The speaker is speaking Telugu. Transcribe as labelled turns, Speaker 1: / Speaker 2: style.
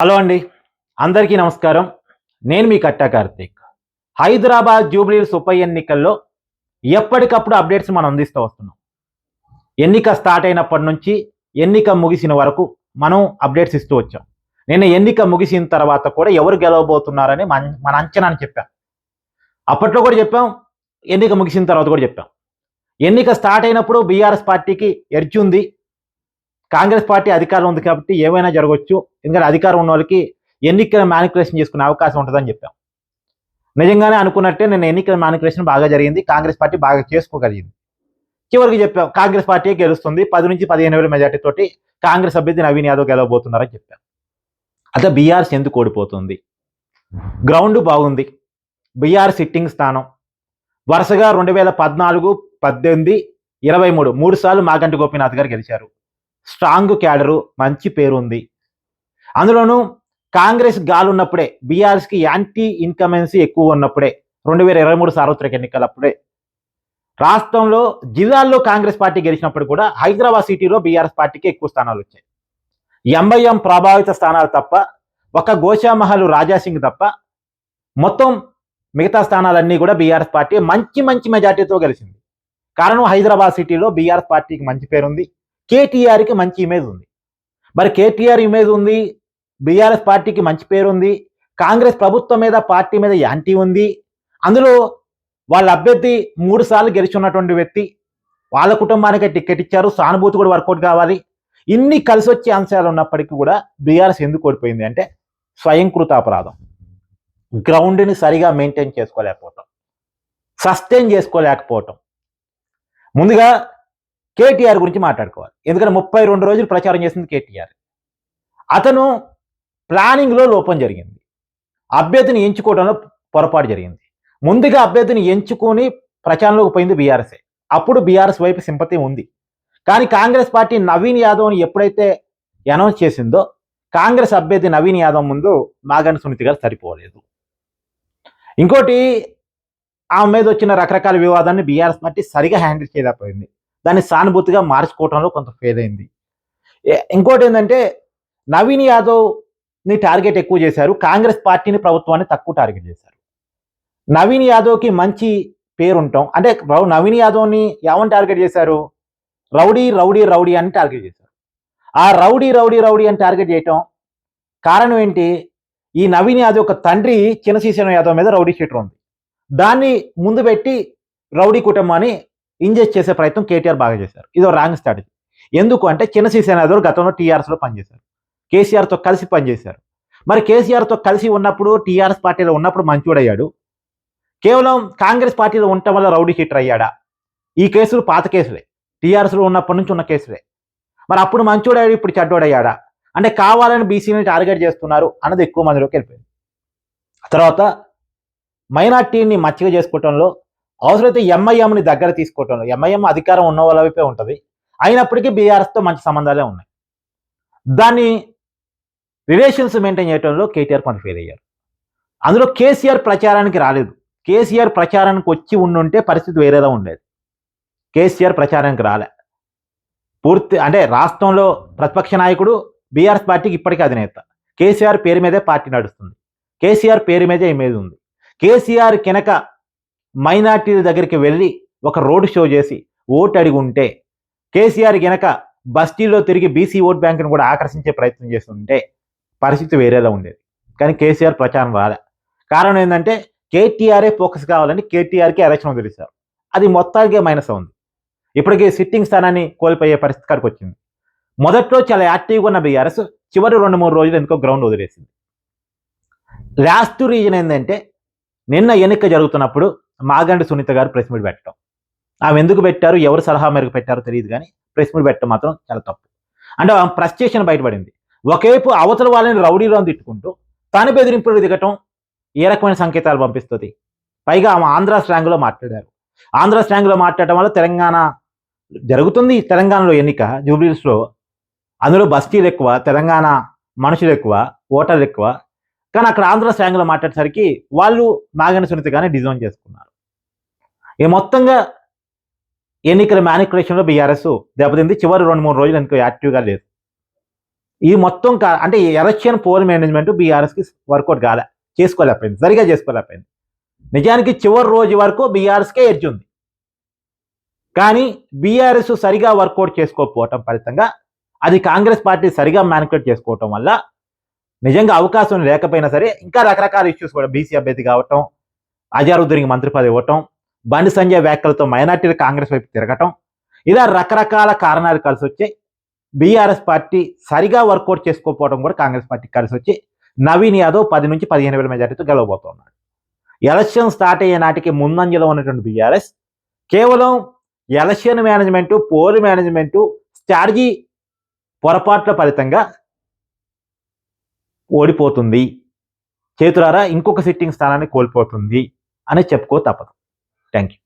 Speaker 1: హలో అండి. అందరికీ నమస్కారం. నేను మీ కట్టా కార్తీక్. హైదరాబాద్ జూబ్లీహిల్స్ ఉప ఎన్నికల్లో ఎప్పటికప్పుడు అప్డేట్స్ మనం అందిస్తూ వస్తున్నాం. ఎన్నిక స్టార్ట్ అయినప్పటి నుంచి ఎన్నిక ముగిసిన వరకు మనం అప్డేట్స్ ఇస్తూ వచ్చాం. నిన్న ఎన్నిక ముగిసిన తర్వాత కూడా ఎవరు గెలవబోతున్నారని మన అంచనాని చెప్పాం. అప్పట్లో కూడా చెప్పాం. ఎన్నిక ముగిసిన తర్వాత కూడా చెప్పాం. ఎన్నిక స్టార్ట్ అయినప్పుడు బీఆర్ఎస్ పార్టీకి ఎడ్జ్ ఉంది. కాంగ్రెస్ పార్టీ అధికారం ఉంది కాబట్టి ఏమైనా జరగవచ్చు. ఎందుకంటే అధికారం ఉన్న వాళ్ళకి ఎన్నికల మ్యానిపులేషన్ చేసుకునే అవకాశం ఉంటుందని చెప్పాం. నిజంగానే అనుకున్నట్టే నిన్న ఎన్నికల మ్యానిపులేషన్ బాగా జరిగింది. కాంగ్రెస్ పార్టీ బాగా చేసుకోగలిగింది. చివరికి చెప్పాం కాంగ్రెస్ పార్టీ గెలుస్తుంది. 10 నుంచి 15,000 మెజార్టీ తోటి కాంగ్రెస్ అభ్యర్థి నవీన్ యాదవ్ గెలవబోతున్నారని చెప్పాం. అదే బీఆర్ఎస్ ఎందుకు ఓడిపోతుంది? గ్రౌండ్ బాగుంది. బీఆర్ సిట్టింగ్ స్థానం వరుసగా 2014, 18, 23 3 సార్లు మాగంటి గోపీనాథ్ గారు గెలిచారు. స్ట్రాంగ్ క్యాడరు, మంచి పేరు ఉంది. అందులోనూ కాంగ్రెస్ గాలున్నప్పుడే, బీఆర్ఎస్కి యాంటీ ఇన్కమెన్సీ ఎక్కువ ఉన్నప్పుడే 2023 సార్వత్రిక ఎన్నికలప్పుడే రాష్ట్రంలో జిల్లాల్లో కాంగ్రెస్ పార్టీ గెలిచినప్పుడు కూడా హైదరాబాద్ సిటీలో బీఆర్ఎస్ పార్టీకి ఎక్కువ స్థానాలు వచ్చాయి. ఎంఐఎం ప్రభావిత స్థానాలు తప్ప, ఒక గోషామహల్ రాజాసింగ్ తప్ప మొత్తం మిగతా స్థానాలన్నీ కూడా బీఆర్ఎస్ పార్టీ మంచి మెజార్టీతో గెలిచింది. కారణం హైదరాబాద్ సిటీలో బీఆర్ఎస్ పార్టీకి మంచి పేరుంది. కేటీఆర్కి మంచి ఇమేజ్ ఉంది. మరి కేటీఆర్ ఇమేజ్ ఉంది, బీఆర్ఎస్ పార్టీకి మంచి పేరు ఉంది, కాంగ్రెస్ ప్రభుత్వం మీద, పార్టీ మీద యాంటీ ఉంది. అందులో వాళ్ళ అభ్యర్థి 3 సార్లు గెలిచున్నటువంటి వ్యక్తి, వాళ్ళ కుటుంబానికి టికెట్ ఇచ్చారు, సానుభూతి కూడా వర్కౌట్ కావాలి. ఇన్ని కలిసి వచ్చే అంశాలు ఉన్నప్పటికీ కూడా బీఆర్ఎస్ ఎందుకు ఓడిపోయింది అంటే స్వయంకృత అపరాధం. గ్రౌండ్ని సరిగా మెయింటైన్ చేసుకోలేకపోవటం, సస్టైన్ చేసుకోలేకపోవటం. ముందుగా కేటీఆర్ గురించి మాట్లాడుకోవాలి. ఎందుకంటే 32 రోజులు ప్రచారం చేసింది కేటీఆర్. అతను ప్లానింగ్లో లోపం జరిగింది. అభ్యర్థిని ఎంచుకోవడంలో పొరపాటు జరిగింది. ముందుగా అభ్యర్థిని ఎంచుకొని ప్రచారంలోకి పోయింది బీఆర్ఎస్ఏ. అప్పుడు బీఆర్ఎస్ వైపు సింపతి ఉంది. కానీ కాంగ్రెస్ పార్టీ నవీన్ యాదవ్ని ఎప్పుడైతే అనౌన్స్ చేసిందో, కాంగ్రెస్ అభ్యర్థి నవీన్ యాదవ్ ముందు మాగంటి సునీత గారు సరిపోలేదు. ఇంకోటి, ఆమె మీద వచ్చిన రకరకాల వివాదాన్ని బీఆర్ఎస్ పార్టీ సరిగా హ్యాండిల్ చేయలేకపోయింది. దాన్ని సానుభూతిగా మార్చుకోవడంలో కొంత ఫెయిల్ అయింది. ఇంకోటి ఏంటంటే, నవీన్ యాదవ్ని టార్గెట్ ఎక్కువ చేశారు, కాంగ్రెస్ పార్టీని, ప్రభుత్వాన్ని తక్కువ టార్గెట్ చేశారు. నవీన్ యాదవ్కి మంచి పేరు ఉంటాం అంటే నవీన్ యాదవ్ని ఏమని టార్గెట్ చేశారు? రౌడీ రౌడీ రౌడీ అని టార్గెట్ చేశారు. ఆ రౌడీ రౌడీ రౌడీ అని టార్గెట్ చేయటం కారణం ఏంటి? ఈ నవీన్ యాదవ్ యొక్క తండ్రి చినశీశన యాదవ్ మీద రౌడీ షీటర్ ఉంది. దాన్ని ముందు పెట్టి రౌడీ కుటుంబాన్ని ఇంజెస్ట్ చేసే ప్రయత్నం కేటీఆర్ బాగా చేశారు. ఇదో రాంగ్ స్ట్రాటజీ. ఎందుకు అంటే చినశీశన యాదవ్ గతంలో టీఆర్ఎస్లో పనిచేశారు, కేసీఆర్తో కలిసి పనిచేశారు. మరి కేసీఆర్తో కలిసి ఉన్నప్పుడు, టీఆర్ఎస్ పార్టీలో ఉన్నప్పుడు మంచోడయ్యాడు. కేవలం కాంగ్రెస్ పార్టీలో ఉండటం వల్ల రౌడీ షీటర్ అయ్యాడా? ఈ కేసులు పాత కేసులే, టీఆర్ఎస్లో ఉన్నప్పటి నుంచి ఉన్న కేసులే. మరి అప్పుడు మంచోడయ్యాడు, ఇప్పుడు చెడ్డోడయ్యాడా? అంటే కావాలని బీసీని టార్గెట్ చేస్తున్నారు అన్నది ఎక్కువ మందిలోకి వెళ్ళిపోయింది. తర్వాత మైనార్టీని మచ్చిక చేసుకోవటంలో, అవసరమైతే ఎంఐఎంని దగ్గర తీసుకోవటంలో, ఎంఐఎం అధికారం ఉన్న వాళ్ళ వైపే ఉంటుంది, అయినప్పటికీ బీఆర్ఎస్తో మంచి సంబంధాలే ఉన్నాయి. దాన్ని రిలేషన్స్ మెయింటైన్ చేయడంలో కేటీఆర్ కొంత ఫెయిల్ అయ్యారు. అందులో కేసీఆర్ ప్రచారానికి రాలేదు. కేసీఆర్ ప్రచారానికి వచ్చి ఉండుంటే పరిస్థితి వేరేలా ఉండేది. కేసీఆర్ ప్రచారానికి రాలే. పూర్తి అంటే రాష్ట్రంలో ప్రతిపక్ష నాయకుడు, బీఆర్ఎస్ పార్టీకి ఇప్పటికీ అధినేత. కేసీఆర్ పేరు మీదే పార్టీ నడుస్తుంది, కేసీఆర్ పేరు మీదే ఇమేజ్ ఉంది. కేసీఆర్ కినక మైనార్టీల దగ్గరికి వెళ్ళి ఒక రోడ్ షో చేసి ఓటు అడిగి ఉంటే, కేసీఆర్ గినక బస్తీల్లో తిరిగి బీసీ ఓట్ బ్యాంకును కూడా ఆకర్షించే ప్రయత్నం చేస్తుంటే పరిస్థితి వేరేలా ఉండేది. కానీ కేసీఆర్ ప్రచారం రాలే. కారణం ఏంటంటే కేటీఆర్ఏ ఫోకస్ కావాలని కేటీఆర్కి ఎలక్షన్ వదిలేశారు. అది మొత్తానికే మైనస్ ఉంది. ఇప్పటికీ సిట్టింగ్ స్థానాన్ని కోల్పోయే పరిస్థితి కాడికి వచ్చింది. మొదట్లో చాలా యాక్టివ్గా ఉన్న బీఆర్ఎస్ చివరి 2-3 రోజులు ఎందుకో గ్రౌండ్ వదిలేసింది. లాస్ట్ రీజన్ ఏంటంటే, నిన్న ఎన్నిక జరుగుతున్నప్పుడు మాగంటి సునీత గారు ప్రెస్ మీట్ పెట్టడం. ఆమె ఎందుకు పెట్టారు, ఎవరు సలహా మేరకు పెట్టారో తెలియదు, కానీ ప్రెస్ మీట్ పెట్టడం మాత్రం చాలా తప్పు. అంటే ఆమె ఫ్రస్ట్రేషన్ బయటపడింది. ఒకవైపు అవతల వాళ్ళని రౌడీలో తిట్టుకుంటూ తాను బెదిరింపులు దిగటం ఏ రకమైన సంకేతాలు పంపిస్తుంది? పైగా ఆమె ఆంధ్ర స్లాంగ్లో మాట్లాడారు. ఆంధ్ర స్లాంగ్లో మాట్లాడటం వల్ల తెలంగాణ జరుగుతుంది, తెలంగాణలో ఎన్నిక జూబ్లీహిల్స్లో, అందులో బస్తీలు ఎక్కువ, తెలంగాణ మనుషులు ఎక్కువ, ఓటర్లు ఎక్కువ. కానీ అక్కడ ఆంధ్ర స్లాంగ్లో మాట్లాడేసరికి వాళ్ళు మాగంటి సునీత గానే డిజైన్ చేసుకున్నారు. ఈ మొత్తంగా ఎన్నికల మ్యానిపులేషన్లో బీఆర్ఎస్ దెబ్బతింది. చివరి 2-3 రోజులు ఎందుకో యాక్టివ్గా లేదు. ఈ మొత్తం అంటే ఈ ఎలక్షన్ పోల్ మేనేజ్మెంట్ బీఆర్ఎస్కి వర్కౌట్ కాలే, చేసుకోలేకపోయింది, సరిగా చేసుకోలేకపోయింది. నిజానికి చివరి రోజు వరకు బీఆర్ఎస్కే ఎడ్జ్ ఉంది. కానీ బీఆర్ఎస్ సరిగా వర్కౌట్ చేసుకోకపోవటం ఫలితంగా అది కాంగ్రెస్ పార్టీ సరిగా మ్యానిపులేట్ చేసుకోవటం వల్ల నిజంగా అవకాశం లేకపోయినా సరే ఇంకా రకరకాల ఇష్యూస్ కూడా, బీసీ అభ్యర్థి కావటం, అజారుద్దీన్కి మంత్రి పదవి ఇవ్వటం, బండి సంజయ్ వ్యాఖ్యలతో మైనార్టీలు కాంగ్రెస్ వైపు తిరగటం, ఇలా రకరకాల కారణాలు కలిసి వచ్చాయి. బీఆర్ఎస్ పార్టీ సరిగా వర్కౌట్ చేసుకోకపోవడం కూడా కాంగ్రెస్ పార్టీ కలిసి వచ్చి నవీన్ యాదవ్ 10 నుంచి 15,000 మెజార్టీతో గెలవబోతున్నాడు. ఎలక్షన్ స్టార్ట్ అయ్యే నాటికి ముందంజలో ఉన్నటువంటి బీఆర్ఎస్ కేవలం election management, poll management, strategy పొరపాట్ల ఫలితంగా ఓడిపోతుంది, చేతులారా ఇంకొక సిట్టింగ్ స్థానాన్ని కోల్పోతుంది అని చెప్పుకో తప్పదు. Thank you.